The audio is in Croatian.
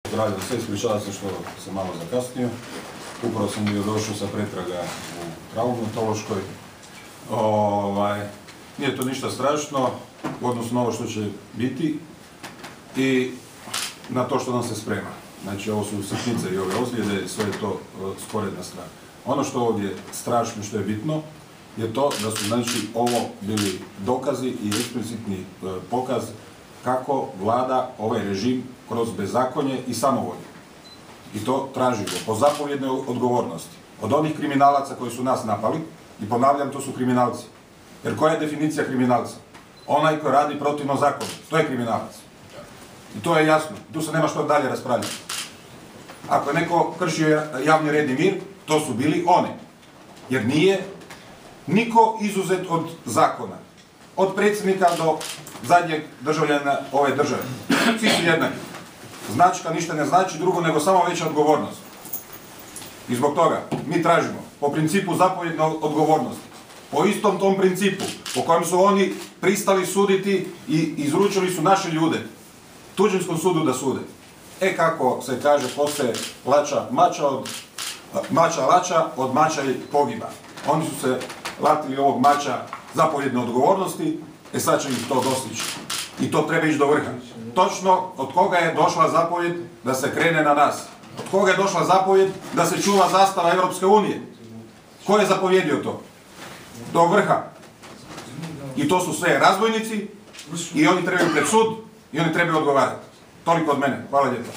Zdravljen sve, ispričavam se što sam malo zakasnio. Upravo sam bio došao sa pretraga u traumatološkoj. Nije to ništa strašno, odnosno na ovo što će biti i na to što nam se sprema. Znači, ovo su sitnice i ove ozljede, sve je to sporedna stvar. Ono što ovdje strašno, što je bitno, je to da su, znači, ovo bili dokazi i eksplicitni pokaz kako vlada ovaj režim kroz bezakonje i samovolje. I to tražimo po zapovjednoj odgovornosti. Od onih kriminalaca koji su nas napali, i ponavljam, to su kriminalci. Jer koja je definicija kriminalca? Onaj koji radi protivno zakonu. To je kriminalac. I to je jasno. Tu se nema što dalje raspravljati. Ako je neko kršio javni red i mir, to su bili oni. Jer nije niko izuzet od zakona. Od predsjednika do zadnjeg državljana ove države. Svi su jednaki. Značka ništa ne znači drugo nego samo veća odgovornost. I zbog toga mi tražimo po principu zapovjedne odgovornosti, po istom tom principu po kojem su oni pristali suditi i izručili su naše ljude tuđinskom sudu da sude. Kako se kaže, poslije mača lača, od mača i pogiba. Oni su se latili ovog mača zapovjedne odgovornosti, sad će ih to dostići. I to treba ići do vrha. Točno od koga je došla zapovjed da se krene na nas? Od koga je došla zapovjed da se čuva zastava Europske unije? Ko je zapovjedio to? Do vrha. I to su sve razbojnici i oni trebaju pred sud i oni trebaju odgovarati. Toliko od mene. Hvala lijepo.